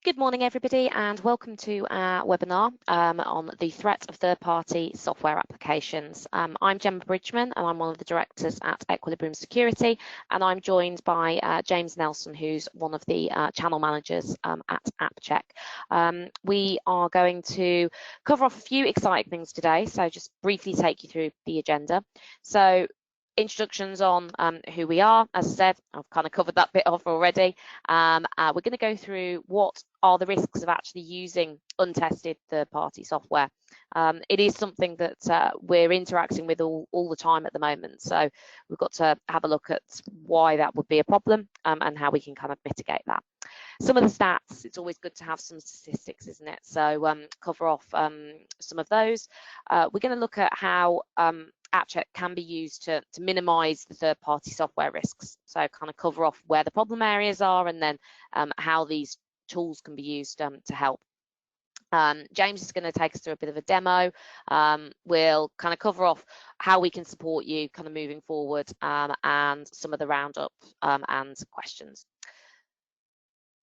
Good morning, everybody, and welcome to our webinar on the threat of third-party software applications. I'm Gemma Bridgman, and I'm one of the directors at Equilibrium Security, and I'm joined by James Nelson, who's one of the channel managers at AppCheck. We are going to cover off a few exciting things today, so just briefly take you through the agenda. So, introductions on who we are. As I said, I've kind of covered that bit off already. We're going to go through what are the risks of actually using untested third-party software. It is something that we're interacting with all the time at the moment, so we've got to have a look at why that would be a problem and how we can kind of mitigate that. Some of the stats, it's always good to have some statistics, isn't it? So cover off some of those. We're going to look at how AppCheck can be used to minimize the third-party software risks. So kind of cover off where the problem areas are and then how these tools can be used to help. James is going to take us through a bit of a demo. We'll kind of cover off how we can support you kind of moving forward and some of the roundup and questions.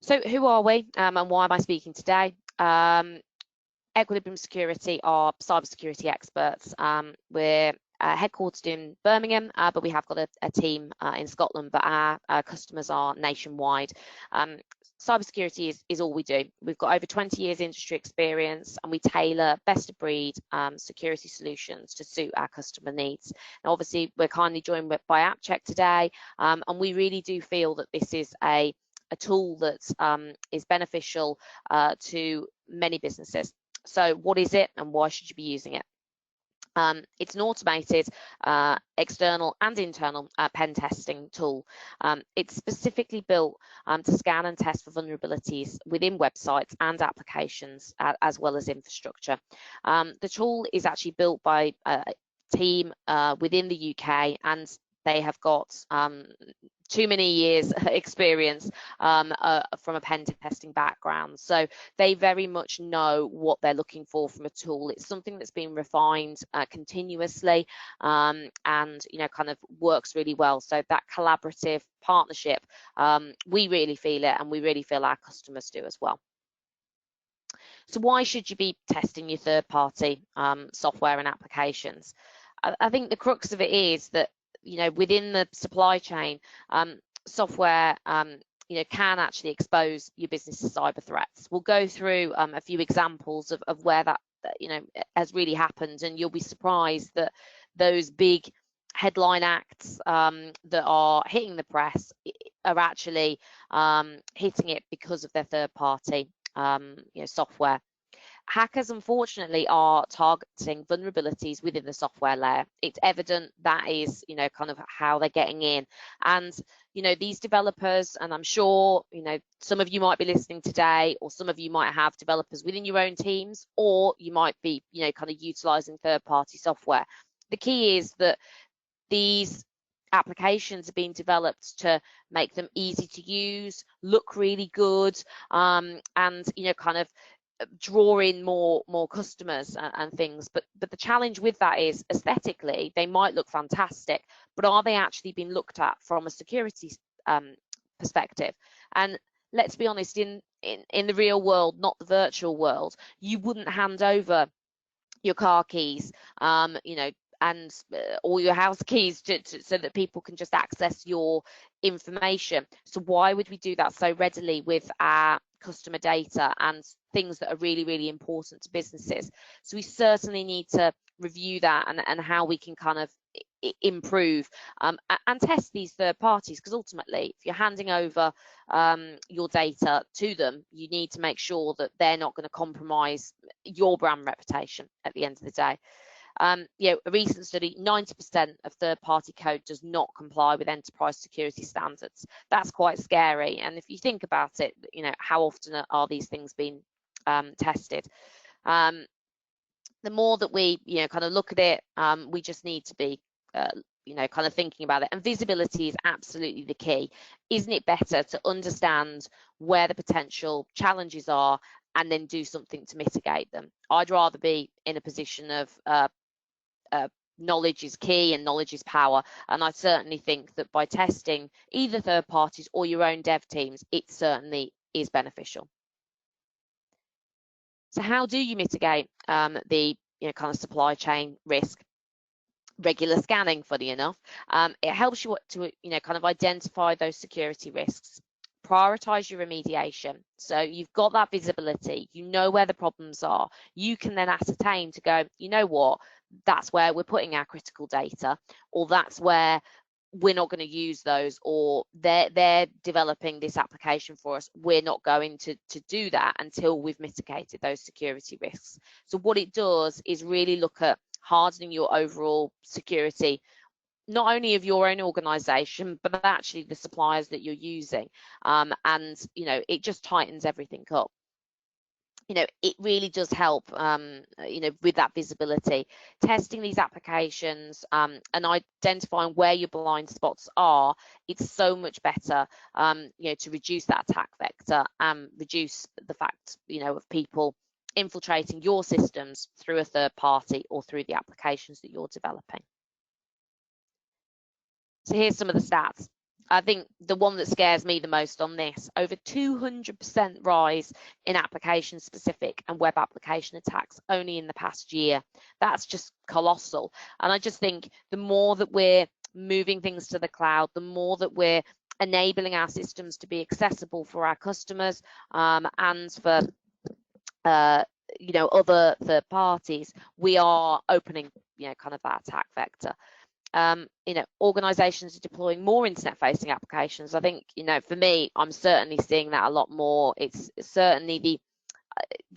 So who are we and why am I speaking today? Equilibrium Security are cybersecurity experts. We're headquartered in Birmingham, but we have got a team in Scotland, but our customers are nationwide. Cybersecurity is all we do. We've got over 20 years industry experience and we tailor best of breed security solutions to suit our customer needs. Now, obviously, we're kindly joined by AppCheck today, and we really do feel that this is a tool that is beneficial to many businesses. So what is it and why should you be using it? It's an automated external and internal pen testing tool. It's specifically built to scan and test for vulnerabilities within websites and applications as well as infrastructure. The tool is actually built by a team within the UK, and they have got too many years experience from a pen testing background. So they very much know what they're looking for from a tool. It's something that's been refined continuously and, you know, kind of works really well. So that collaborative partnership, we really feel it, and we really feel our customers do as well. So why should you be testing your third-party software and applications? I think the crux of it is that, you know, within the supply chain, software, you know, can actually expose your business to cyber threats. We'll go through a few examples of where that, you know, has really happened, and you'll be surprised that those big headline acts that are hitting the press are actually hitting it because of their third-party, you know, software. Hackers, unfortunately, are targeting vulnerabilities within the software layer. It's evident that is, you know, kind of how they're getting in. And, you know, these developers, and I'm sure, you know, some of you might be listening today, or some of you might have developers within your own teams, or you might be, you know, kind of utilizing third-party software. The key is that these applications are being developed to make them easy to use, look really good, and, you know, kind of draw in more customers and things, but the challenge with that is aesthetically they might look fantastic, but are they actually being looked at from a security perspective? And let's be honest, in the real world, not the virtual world, you wouldn't hand over your car keys, you know, and all your house keys so that people can just access your information. So why would we do that so readily with our customer data and things that are really, really important to businesses? So we certainly need to review that and how we can kind of improve and test these third parties, because ultimately if you're handing over your data to them, you need to make sure that they're not going to compromise your brand reputation at the end of the day. You know, a recent study, 90% of third-party code does not comply with enterprise security standards. That's quite scary. And if you think about it, you know, how often are these things being tested? The more that we, you know, kind of look at it, we just need to be, you know, kind of thinking about it. And visibility is absolutely the key. Isn't it better to understand where the potential challenges are and then do something to mitigate them? I'd rather be in a position of knowledge is key and knowledge is power, and I certainly think that by testing either third parties or your own dev teams, it certainly is beneficial. So how do you mitigate the kind of supply chain risk? Regular scanning, funny enough. It helps you to kind of identify those security risks, prioritize your remediation. So you've got that visibility, you know where the problems are. You can then ascertain to go, you know what, that's where we're putting our critical data, or that's where we're not going to use those, or they're developing this application for us. We're not going to do that until we've mitigated those security risks. So what it does is really look at hardening your overall security, not only of your own organization, but actually the suppliers that you're using. And it just tightens everything up. It really does help, with that visibility, testing these applications, and identifying where your blind spots are. It's so much better, to reduce that attack vector and reduce the fact, of people infiltrating your systems through a third party or through the applications that you're developing. So here's some of the stats. I think the one that scares me the most on this, over 200% rise in application-specific and web application attacks only in the past year. That's just colossal. And I just think the more that we're moving things to the cloud, the more that we're enabling our systems to be accessible for our customers, and for other third parties, we are opening kind of that attack vector. Organizations are deploying more internet-facing applications. I think, for me, I'm certainly seeing that a lot more. It's certainly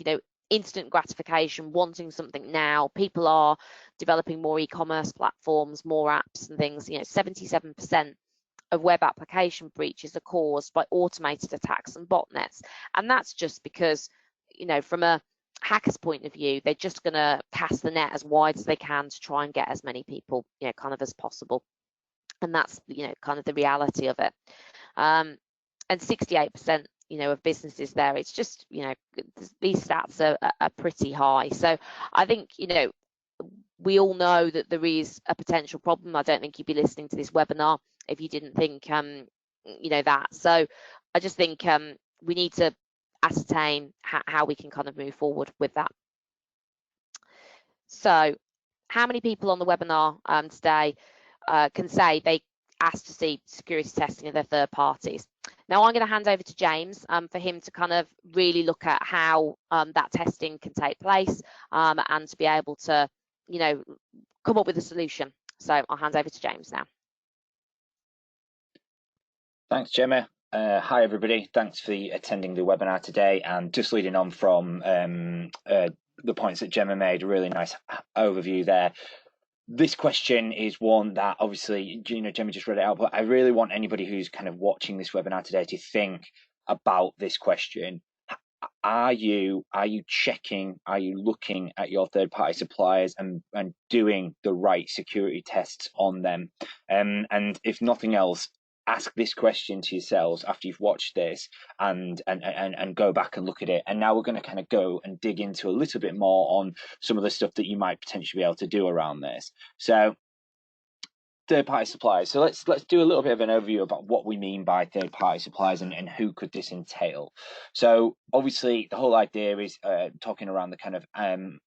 the, instant gratification, wanting something now. People are developing more e-commerce platforms, more apps and things. 77% of web application breaches are caused by automated attacks and botnets. And that's just because, from a hacker's point of view, they're just going to cast the net as wide as they can to try and get as many people, kind of as possible. And that's, kind of the reality of it. And 68%, of businesses there, it's just, these stats are pretty high. So I think, we all know that there is a potential problem. I don't think you'd be listening to this webinar if you didn't think, that. So I just think we need to ascertain how we can kind of move forward with that. So how many people on the webinar today can say they asked to see security testing of their third parties? Now I'm going to hand over to James for him to kind of really look at how that testing can take place, and to be able to, come up with a solution. So I'll hand over to James now. Thanks, Gemma. Hi, everybody. Thanks for attending the webinar today. And just leading on from the points that Gemma made, a really nice overview there. This question is one that obviously, Gemma just read it out, but I really want anybody who's kind of watching this webinar today to think about this question. Are you checking, are you looking at your third-party suppliers and doing the right security tests on them? And if nothing else, ask this question to yourselves after you've watched this, and go back and look at it. And now we're going to kind of go and dig into a little bit more on some of the stuff that you might potentially be able to do around this. So third-party suppliers. So let's do a little bit of an overview about what we mean by third-party suppliers and who could this entail. So obviously the whole idea is talking around the kind of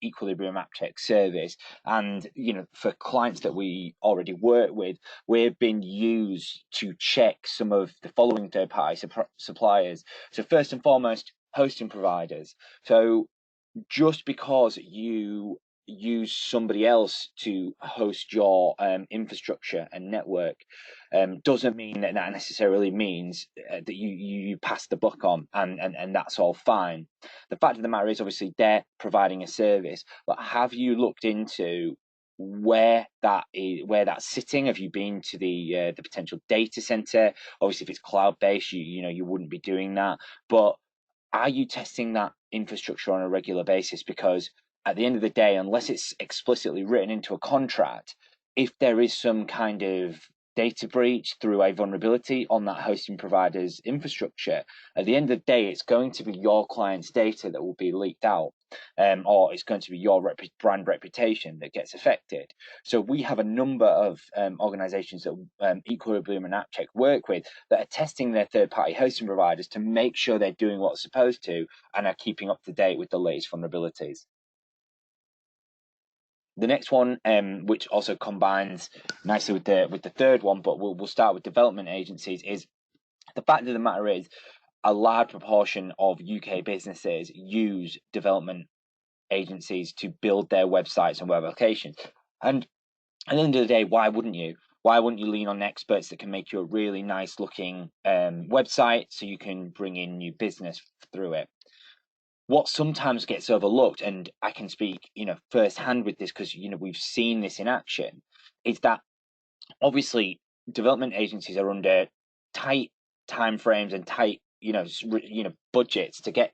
Equilibrium AppCheck service, and for clients that we already work with, we've been used to check some of the following third-party suppliers. So first and foremost, hosting providers. So just because you use somebody else to host your infrastructure and network doesn't mean that necessarily means that you pass the buck on, and that's all fine. The fact of the matter is, obviously they're providing a service, but have you looked into where that's sitting? Have you been to the potential data center? Obviously if it's cloud-based, you wouldn't be doing that, but are you testing that infrastructure on a regular basis? Because at the end of the day, unless it's explicitly written into a contract, if there is some kind of data breach, through a vulnerability on that hosting provider's infrastructure, at the end of the day, it's going to be your client's data that will be leaked out, or it's going to be your brand reputation that gets affected. So we have a number of organizations that Equilibrium and AppCheck work with that are testing their third-party hosting providers to make sure they're doing what's supposed to and are keeping up to date with the latest vulnerabilities. The next one, which also combines nicely with the third one, but we'll start with development agencies, is the fact of the matter is a large proportion of UK businesses use development agencies to build their websites and web applications. And at the end of the day, why wouldn't you? Why wouldn't you lean on experts that can make you a really nice looking website so you can bring in new business through it? What sometimes gets overlooked, and I can speak, firsthand with this because we've seen this in action, is that obviously development agencies are under tight timeframes and tight, budgets to get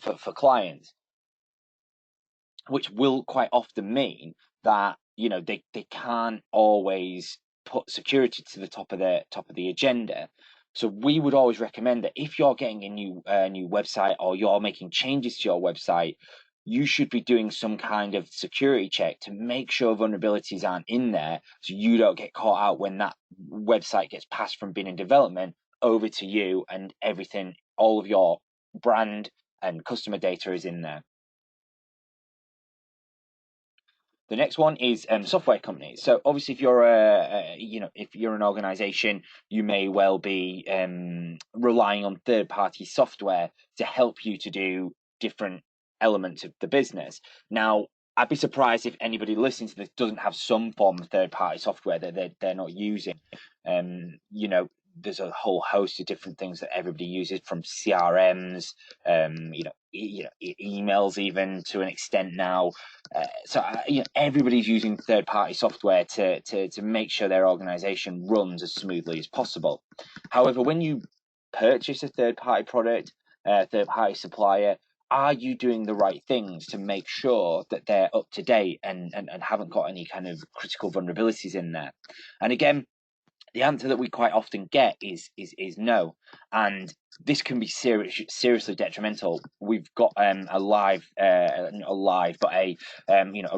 for clients, which will quite often mean that they can't always put security to the top of the agenda. So we would always recommend that if you're getting a new website or you're making changes to your website, you should be doing some kind of security check to make sure vulnerabilities aren't in there, so you don't get caught out when that website gets passed from being in development over to you and everything, all of your brand and customer data is in there. The next one is software companies. So obviously, if you're if you're an organization, you may well be relying on third-party software to help you to do different elements of the business. Now, I'd be surprised if anybody listening to this doesn't have some form of third-party software that they're not using. There's a whole host of different things that everybody uses, from CRMs, emails, even to an extent now. Everybody's using third-party software to make sure their organization runs as smoothly as possible. However, when you purchase a third-party product, third-party supplier, are you doing the right things to make sure that they're up to date and haven't got any kind of critical vulnerabilities in there? And again, the answer that we quite often get is no, and this can be seriously detrimental. We've got a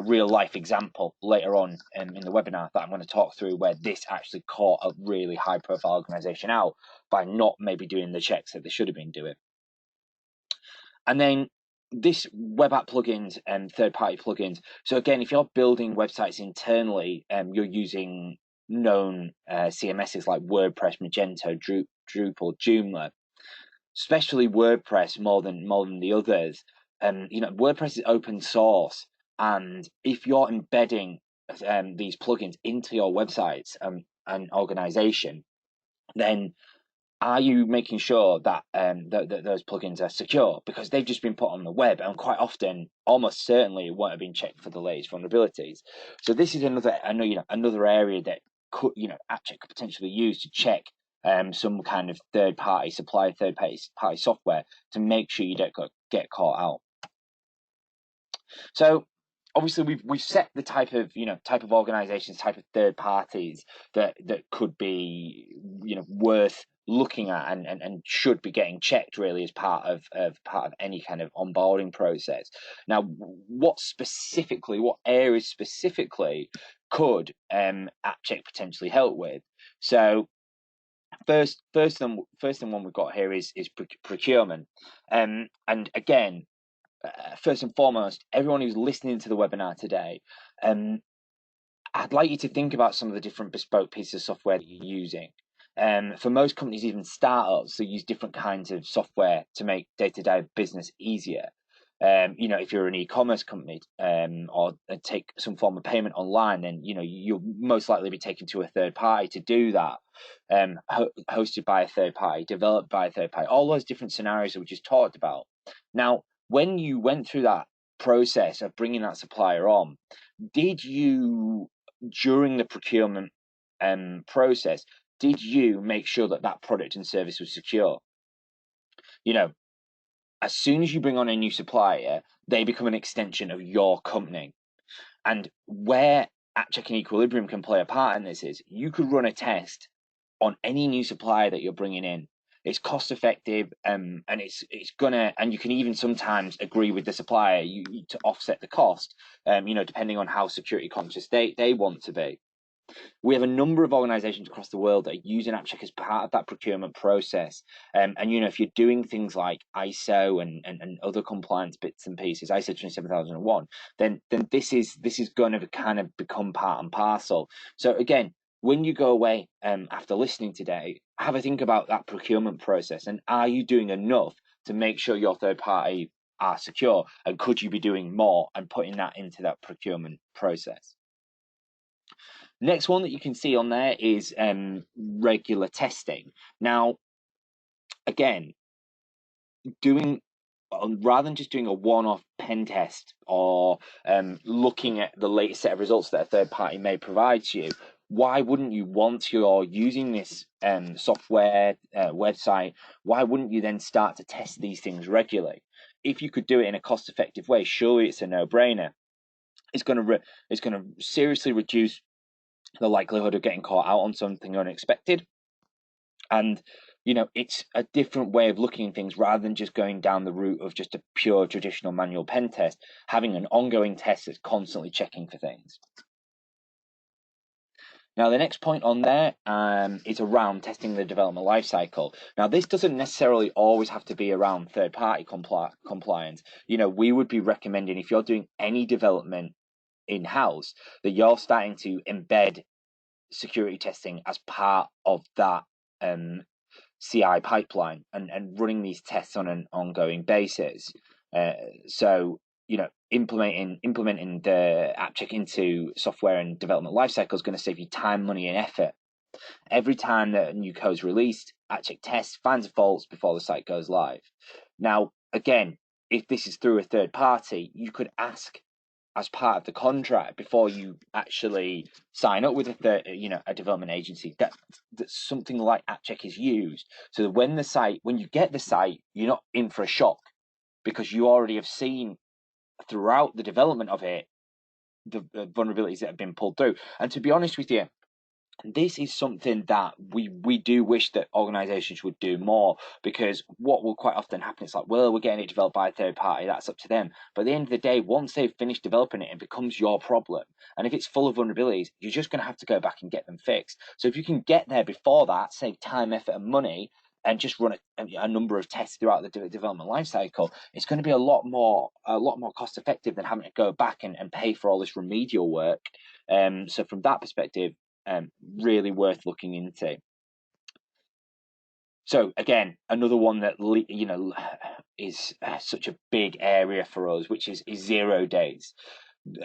real life example later on in the webinar that I'm going to talk through, where this actually caught a really high profile organization out by not maybe doing the checks that they should have been doing. And then this web app plugins and third-party plugins. So again, if you're building websites internally, you're using known CMSs like WordPress, Magento, Drupal, Joomla, especially WordPress more than the others. WordPress is open source, and if you're embedding these plugins into your websites and organization, then are you making sure that that those plugins are secure? Because they've just been put on the web, and quite often, almost certainly, won't have been checked for the latest vulnerabilities. So this is another area that AppCheck could potentially use to check some kind of third-party software to make sure you don't get caught out. So obviously we've set the type of organizations, type of third parties that could be worth looking at and should be getting checked really as part of any kind of onboarding process. Now, what areas specifically could AppCheck potentially help with? So first thing we've got here is procurement, and again, first and foremost, everyone who's listening to the webinar today, I'd like you to think about some of the different bespoke pieces of software that you're using. For most companies, even startups, they use different kinds of software to make day-to-day business easier. If you're an e-commerce company or take some form of payment online, then you'll most likely be taken to a third party to do that, hosted by a third party, developed by a third party. All those different scenarios that we just talked about. Now, when you went through that process of bringing that supplier on, did you, during the procurement process, did you make sure that that product and service was secure? As soon as you bring on a new supplier, they become an extension of your company. And where AppCheck and Equilibrium can play a part in this is you could run a test on any new supplier that you're bringing in. It's cost effective, and it's gonna, and you can even sometimes agree with the supplier to offset the cost, depending on how security conscious they want to be. We have a number of organizations across the world that are using AppCheck as part of that procurement process. And if you're doing things like ISO and other compliance bits and pieces, ISO 27001, then this is going to kind of become part and parcel. So again, when you go away after listening today, have a think about that procurement process, and are you doing enough to make sure your third party are secure, and could you be doing more and putting that into that procurement process? Next one that you can see on there is regular testing. Now, again, rather than just doing a one-off pen test or looking at the latest set of results that a third party may provide to you, why wouldn't you, once you're using this software website, why wouldn't you then start to test these things regularly? If you could do it in a cost-effective way, surely it's a no-brainer. It's going to seriously reduce the likelihood of getting caught out on something unexpected. And it's a different way of looking at things rather than just going down the route of just a pure traditional manual pen test, having an ongoing test that's constantly checking for things. Now, the next point on there is around testing the development lifecycle. Now, this doesn't necessarily always have to be around third-party compliance. We would be recommending, if you're doing any development in-house, that you're starting to embed security testing as part of that CI pipeline and running these tests on an ongoing basis. So implementing the AppCheck into software and development lifecycle is going to save you time, money, and effort. Every time that a new code is released, AppCheck tests, finds faults before the site goes live. Now, again, if this is through a third party, you could ask as part of the contract before you actually sign up with a development agency that something like AppCheck is used, so that when you get the site, you're not in for a shock, because you already have seen throughout the development of it the vulnerabilities that have been pulled through. And to be honest with you, this is something that we do wish that organizations would do more, because what will quite often happen is like, well, we're getting it developed by a third party, that's up to them. But at the end of the day, once they've finished developing it, it becomes your problem. And if it's full of vulnerabilities, you're just going to have to go back and get them fixed. So if you can get there before that, save time, effort, and money, and just run a number of tests throughout the development lifecycle, it's going to be a lot more cost effective than having to go back and pay for all this remedial work. So from that perspective, really worth looking into. So again, another one that is such a big area for us, which is 0 days.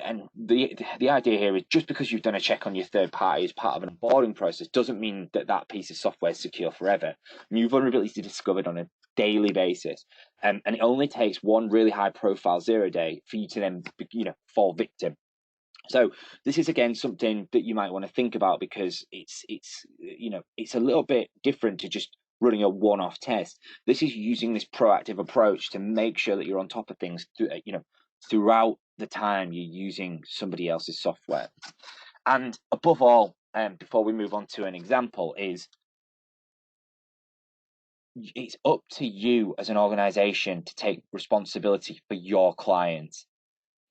And the idea here is, just because you've done a check on your third party as part of an onboarding process doesn't mean that piece of software is secure forever. New vulnerabilities are discovered on a daily basis, and it only takes one really high profile 0 day for you to then fall victim. So this is again something that you might want to think about, because it's a little bit different to just running a one-off test. This is using this proactive approach to make sure that you're on top of things throughout the time you're using somebody else's software. And above all, before we move on to an example, is it's up to you as an organization to take responsibility for your clients.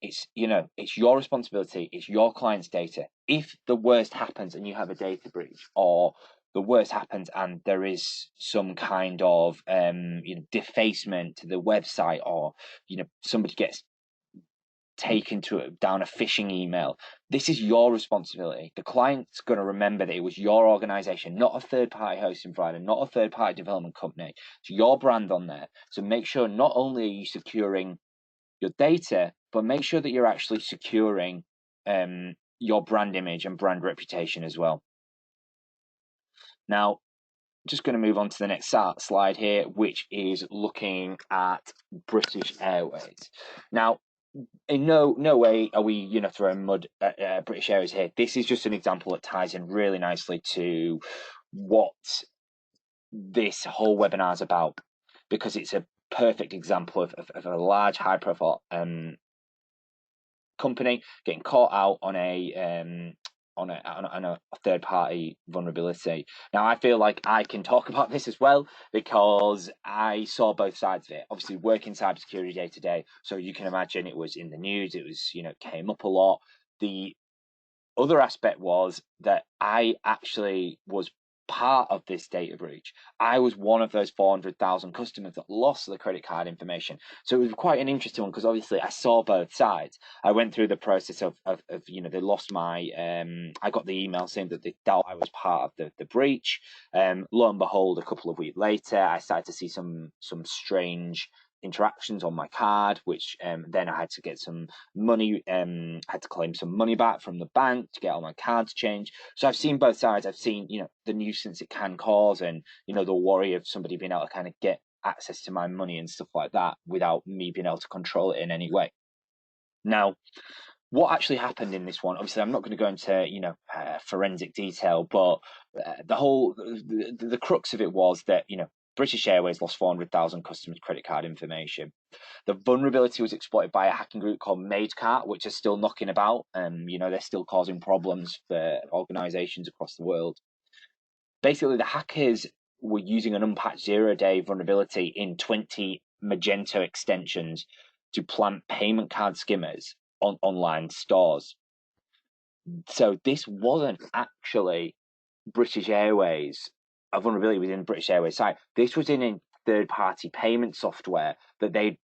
It's your responsibility, it's your client's data. If the worst happens and you have a data breach, or the worst happens and there is some kind of defacement to the website, or somebody gets taken down a phishing email, this is your responsibility. The client's going to remember that it was your organization, not a third-party hosting provider, not a third-party development company. It's your brand on there. So make sure not only are you securing your data, but make sure that you're actually securing your brand image and brand reputation as well. Now, just going to move on to the next slide here, which is looking at British Airways. Now, in no way are we throwing mud at British Airways here. This is just an example that ties in really nicely to what this whole webinar is about, because it's a perfect example of a large, high-profile company getting caught out on a third-party vulnerability. Now, I feel like I can talk about this as well because I saw both sides of it. Obviously, working cybersecurity day to day, so you can imagine it was in the news. It was, came up a lot. The other aspect was that I actually was part of this data breach. I was one of those 400,000 customers that lost the credit card information. So it was quite an interesting one because obviously I saw both sides. I went through the process of they lost my, I got the email saying that they thought I was part of the breach. Lo and behold, a couple of weeks later, I started to see some strange interactions on my card, which then I had to get some money, had to claim some money back from the bank to get all my cards changed. So I've seen both sides. I've seen, the nuisance it can cause and, the worry of somebody being able to kind of get access to my money and stuff like that without me being able to control it in any way. Now, what actually happened in this one? Obviously, I'm not going to go into, forensic detail, but the crux of it was that, British Airways lost 400,000 customers' credit card information. The vulnerability was exploited by a hacking group called MageCart, which is still knocking about. They're still causing problems for organizations across the world. Basically, the hackers were using an unpatched zero-day vulnerability in 20 Magento extensions to plant payment card skimmers on online stores. So this wasn't actually British Airways, a vulnerability within British Airways site. This was in a third-party payment software that they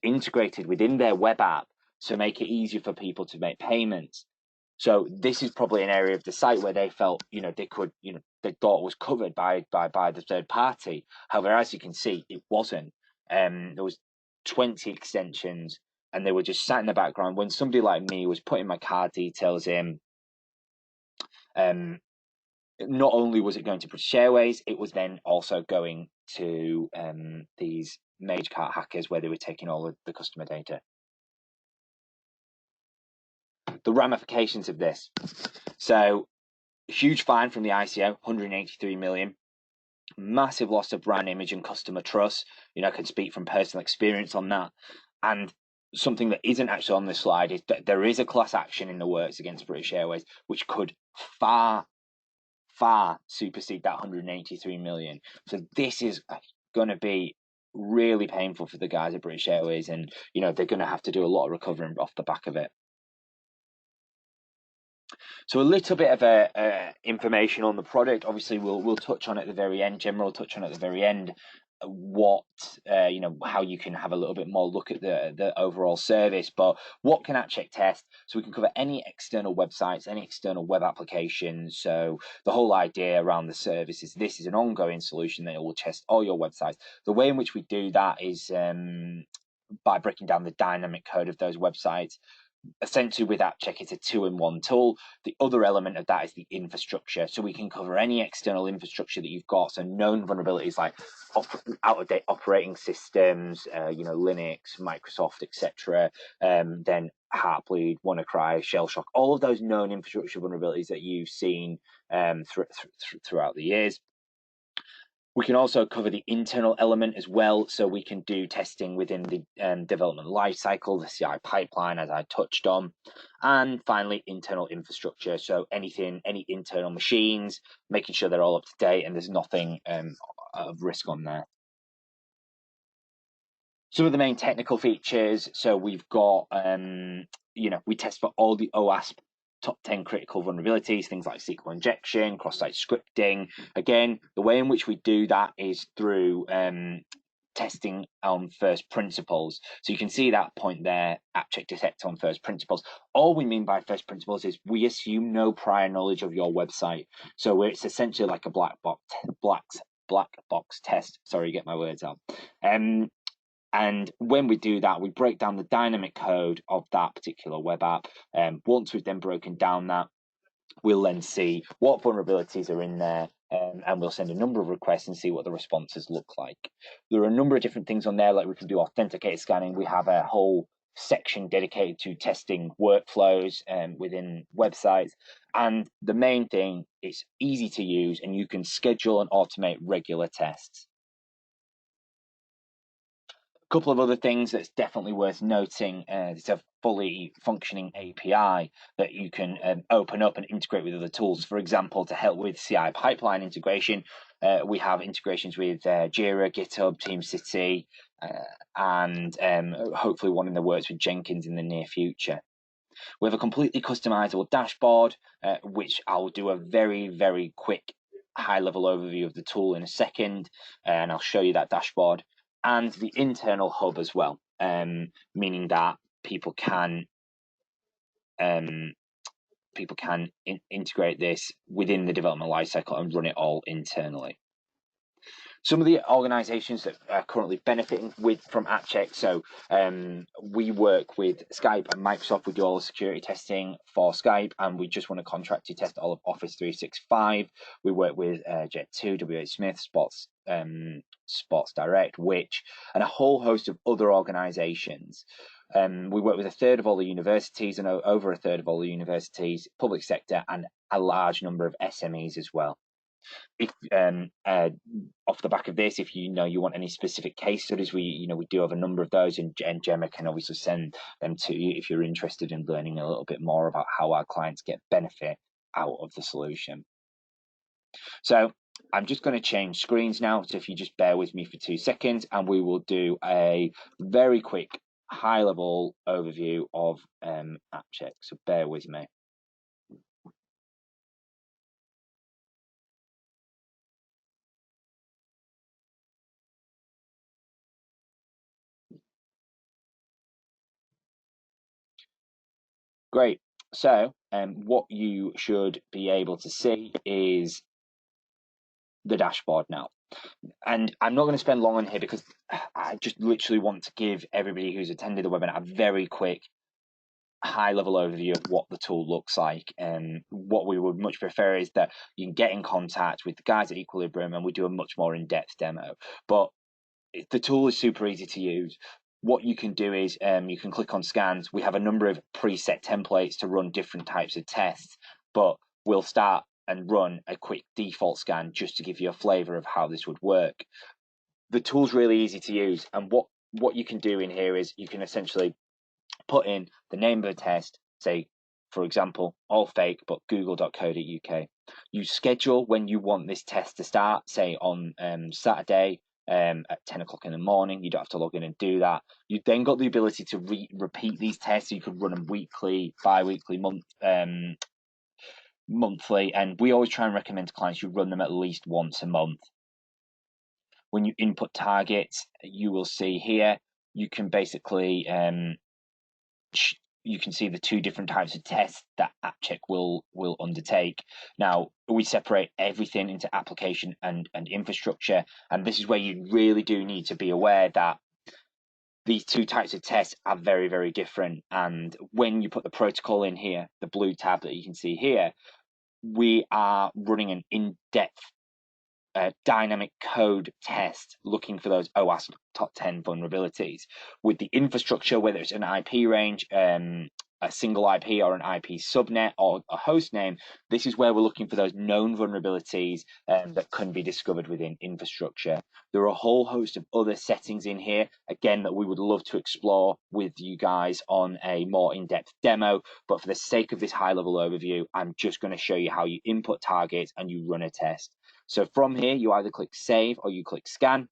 integrated within their web app to make it easier for people to make payments. So this is probably an area of the site where they felt, they could, they thought was covered by the third party. However, as you can see, it wasn't. There was 20 extensions, and they were just sat in the background. When somebody like me was putting my card details in, not only was it going to British Airways, it was then also going to these MageCart hackers where they were taking all of the customer data. The ramifications of this. So, huge fine from the ICO, 183 million. Massive loss of brand image and customer trust. I can speak from personal experience on that. And something that isn't actually on this slide is that there is a class action in the works against British Airways, which could far supersede that 183 million. So this is going to be really painful for the guys at British Airways, and they're going to have to do a lot of recovering off the back of it. So a little bit of information on the product. Obviously, we'll touch on at the very end. Gemma will touch on at the very end what how you can have a little bit more look at the overall service. But what can AppCheck test? So we can cover any external websites, any external web applications. So the whole idea around the service is this is an ongoing solution that will test all your websites. The way in which we do that is by breaking down the dynamic code of those websites. Essentially, with AppCheck, it's a two-in-one tool. The other element of that is the infrastructure. So we can cover any external infrastructure that you've got. So known vulnerabilities like out-of-date operating systems, Linux, Microsoft, etc. Then Heartbleed, WannaCry, Shellshock, all of those known infrastructure vulnerabilities that you've seen throughout the years. We can also cover the internal element as well, so we can do testing within the development lifecycle, the CI pipeline, as I touched on, and finally internal infrastructure. So any internal machines, making sure they're all up to date and there's nothing of risk on there. Some of the main technical features. So we've got, we test for all the OWASP top 10 critical vulnerabilities, things like SQL injection, cross-site scripting. Again, the way in which we do that is through testing on first principles. So you can see that point there, AppCheck detect on first principles. All we mean by first principles is we assume no prior knowledge of your website. So it's essentially like a black box test. Sorry, get my words out. And when we do that, we break down the dynamic code of that particular web app. Once we've then broken down that, we'll then see what vulnerabilities are in there, and we'll send a number of requests and see what the responses look like. There are a number of different things on there, like we can do authenticated scanning. We have a whole section dedicated to testing workflows within websites. And the main thing, it's easy to use, and you can schedule and automate regular tests. couple of other things that's definitely worth noting. It's a fully functioning API that you can open up and integrate with other tools. For example, to help with CI pipeline integration, we have integrations with Jira, GitHub, TeamCity, and hopefully one in the works with Jenkins in the near future. We have a completely customizable dashboard, which I'll do a very, very quick high-level overview of the tool in a second, and I'll show you that dashboard, and the internal hub as well, meaning that people can integrate this within the development lifecycle and run it all internally. Some of the organizations that are currently benefiting from AppCheck, so we work with Skype and Microsoft. We do all the security testing for Skype, and we just want a contract to test all of Office 365. We work with Jet2, WH Smith, Sports Direct, Which, and a whole host of other organizations. We work with a third of all the universities and over a third of all the universities, public sector, and a large number of SMEs as well. If off the back of this, if you want any specific case studies, we do have a number of those, and Gemma can obviously send them to you if you're interested in learning a little bit more about how our clients get benefit out of the solution. So I'm just going to change screens now, so if you just bear with me for 2 seconds, and we will do a very quick high-level overview of AppCheck. So bear with me. Great. So what you should be able to see is the dashboard now. And I'm not going to spend long on here because I just literally want to give everybody who's attended the webinar a very quick high-level overview of what the tool looks like. And what we would much prefer is that you can get in contact with the guys at Equilibrium and we do a much more in-depth demo. But the tool is super easy to use. What you can do is you can click on scans. We have a number of preset templates to run different types of tests, but we'll start and run a quick default scan just to give you a flavor of how this would work. The tool's really easy to use, and what you can do in here is you can essentially put in the name of a test, say, for example, all fake, but google.co.uk. You schedule when you want this test to start, say on Saturday at 10 o'clock in the morning. You don't have to log in and do that. You then got the ability to repeat these tests. So you could run them weekly, bi-weekly, monthly, and we always try and recommend to clients you run them at least once a month. When you input targets, you will see here, you can basically you can see the 2 different types of tests that AppCheck will undertake. Now, we separate everything into application and infrastructure, and this is where you really do need to be aware that these 2 types of tests are very, very different. And when you put the protocol in here, the blue tab that you can see here, we are running an in-depth dynamic code test looking for those OWASP top 10 vulnerabilities. With the infrastructure, whether it's an IP range, a single IP or an IP subnet or a host name, this is where we're looking for those known vulnerabilities that can be discovered within infrastructure. There are a whole host of other settings in here, again, that we would love to explore with you guys on a more in-depth demo, but for the sake of this high-level overview, I'm just going to show you how you input targets and you run a test. So from here, you either click save or you click scan,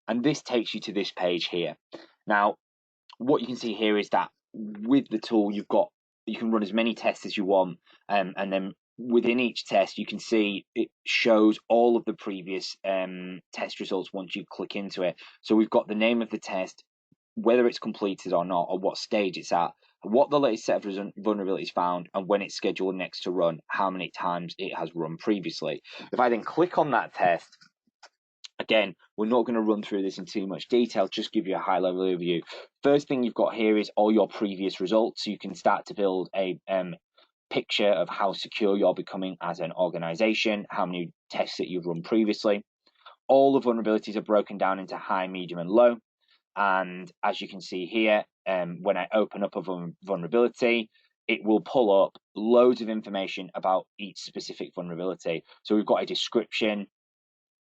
and this takes you to this page here. Now, what you can see here is that with the tool, you can run as many tests as you want, and then within each test, you can see it shows all of the previous test results once you click into it. So we've got the name of the test, whether it's completed or not, or what stage it's at, what the latest set of vulnerabilities found, and when it's scheduled next to run, how many times it has run previously. If I then click on that test, again, we're not going to run through this in too much detail, just give you a high-level overview. First thing you've got here is all your previous results. So you can start to build a picture of how secure you're becoming as an organization, how many tests that you've run previously. All the vulnerabilities are broken down into high, medium, and low. And as you can see here, when I open up a vulnerability, it will pull up loads of information about each specific vulnerability. So we've got a description,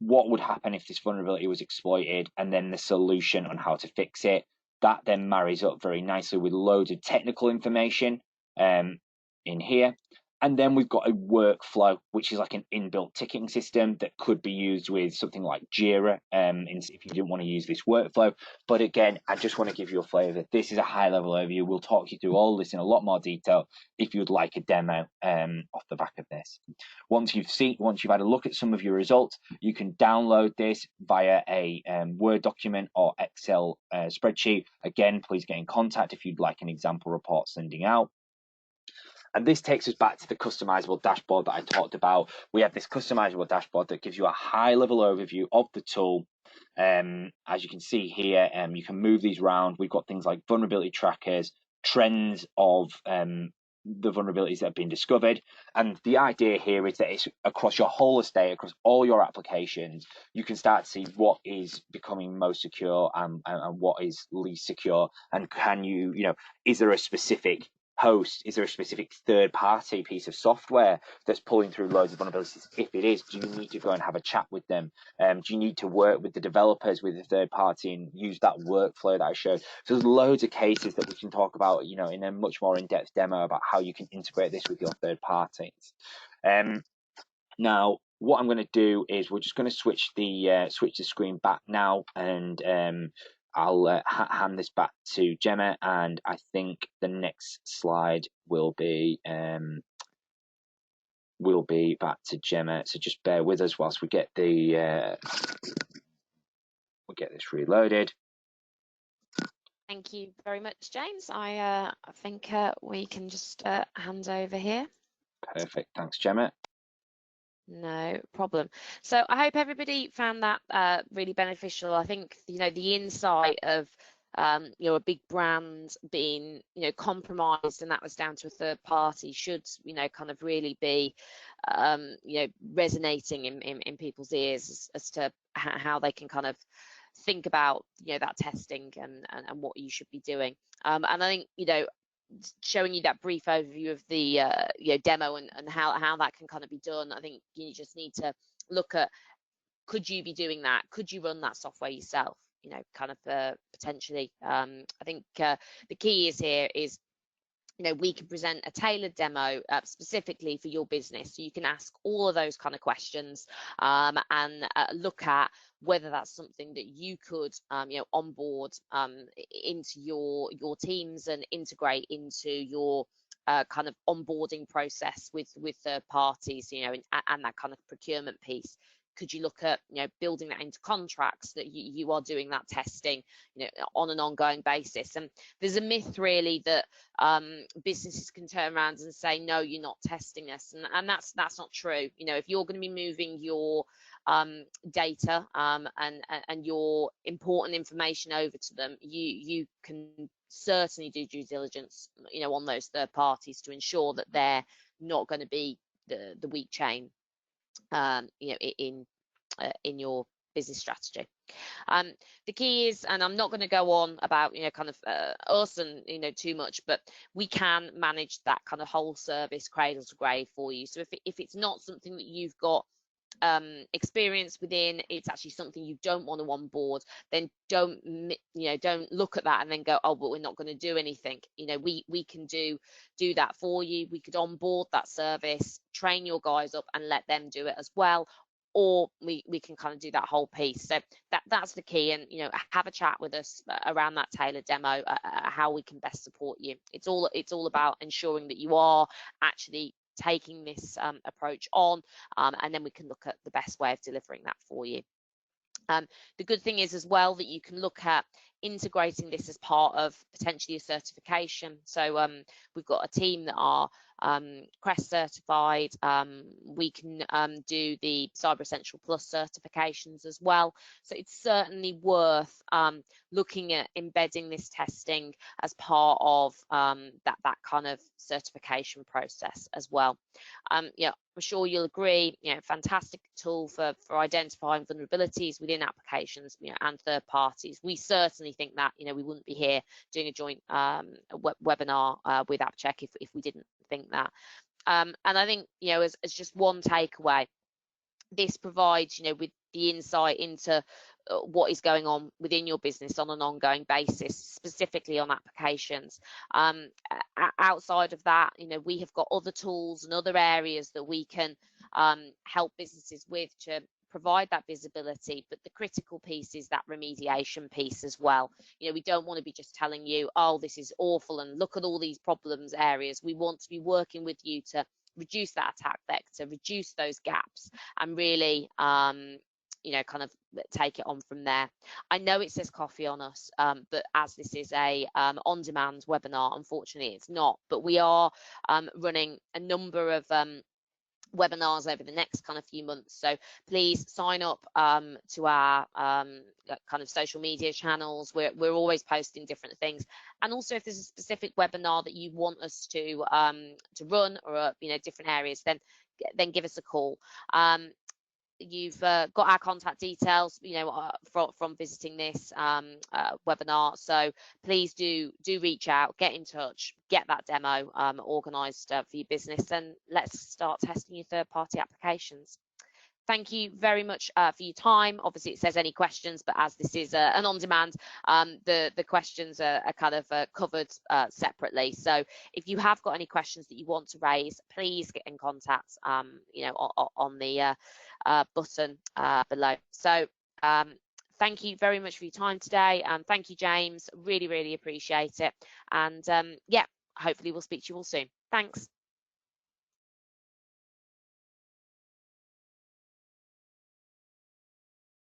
what would happen if this vulnerability was exploited, and then the solution on how to fix it. That then marries up very nicely with loads of technical information in here. And then we've got a workflow, which is like an inbuilt ticketing system that could be used with something like Jira if you didn't want to use this workflow. But again, I just want to give you a flavor. This is a high level overview. We'll talk you through all this in a lot more detail if you'd like a demo off the back of this. Once you've had a look at some of your results, you can download this via a Word document or Excel spreadsheet. Again, please get in contact if you'd like an example report sending out. And this takes us back to the customizable dashboard that I talked about. We have this customizable dashboard that gives you a high level overview of the tool. As you can see here, you can move these around. We've got things like vulnerability trackers, trends of the vulnerabilities that have been discovered. And the idea here is that it's across your whole estate, across all your applications, you can start to see what is becoming most secure and what is least secure. And can you, is there a specific host? Is there a specific third-party piece of software that's pulling through loads of vulnerabilities? If it is, do you need to go and have a chat with them? Do you need to work with the developers, with the third party, and use that workflow that I showed? So there's loads of cases that we can talk about, in a much more in-depth demo about how you can integrate this with your third parties. Now, what I'm going to do is we're just going to switch the screen back now, and I'll hand this back to Gemma, and I think the next slide will be back to Gemma. So just bear with us whilst we get this reloaded. Thank you very much, James. I think we can just hand over here. Perfect. Thanks, Gemma. No problem. So I hope everybody found that really beneficial. I think the insight of a big brand being compromised, and that was down to a third party, should kind of really be resonating in people's ears as to how they can kind of think about that testing and what you should be doing. And I think showing you that brief overview of the demo and how that can kind of be done. I think you just need to look at, could you be doing that? Could you run that software yourself? Kind of potentially. I think the key is we can present a tailored demo specifically for your business, so you can ask all of those kind of questions and look at whether that's something that you could onboard into your teams and integrate into your kind of onboarding process with third parties, and that kind of procurement piece. Could you look at building that into contracts, that you are doing that testing on an ongoing basis? And there's a myth really that businesses can turn around and say, no, you're not testing us, and that's not true. If you're going to be moving your data and your important information over to them, you can certainly do due diligence on those third parties to ensure that they're not going to be the weak chain in your business strategy. The key is, and I'm not going to go on about kind of us and too much, but we can manage that kind of whole service cradle to grave for you. So if it's not something that you've got experience within, it's actually something you don't want to onboard, then don't look at that and then go, oh, but we're not going to do anything. We can do that for you. We could onboard that service, train your guys up and let them do it as well, or we can kind of do that whole piece. So that's the key, and have a chat with us around that tailored demo, how we can best support you. It's all about ensuring that you are actually taking this approach on, and then we can look at the best way of delivering that for you. The good thing is as well that you can look at integrating this as part of potentially a certification. So we've got a team that are CREST certified. We can do the Cyber Essential Plus certifications as well. So it's certainly worth looking at embedding this testing as part of that kind of certification process as well. I'm sure you'll agree, fantastic tool for identifying vulnerabilities within applications, and third parties. We certainly think that, we wouldn't be here doing a joint webinar with AppCheck if we didn't think that. And I think, as just one takeaway, this provides, with the insight into what is going on within your business on an ongoing basis, specifically on applications. Outside of that, we have got other tools and other areas that we can help businesses with to provide that visibility, but the critical piece is that remediation piece as well. We don't want to be just telling you, oh, this is awful and look at all these problems areas. We want to be working with you to reduce that attack vector, reduce those gaps, and really kind of take it on from there. I know it says coffee on us, but as this is a on-demand webinar, unfortunately it's not, but we are running a number of webinars over the next kind of few months, so please sign up to our kind of social media channels. We're always posting different things, and also if there's a specific webinar that you want us to run, or different areas, then give us a call. You've got our contact details, from visiting this webinar. So please do reach out, get in touch, get that demo organised for your business, and let's start testing your third-party applications. Thank you very much for your time. Obviously, it says any questions, but as this is an on-demand, the questions are kind of covered separately. So if you have got any questions that you want to raise, please get in contact, on the button below. So thank you very much for your time today, and thank you, James. Really, really appreciate it. And yeah, hopefully we'll speak to you all soon. Thanks.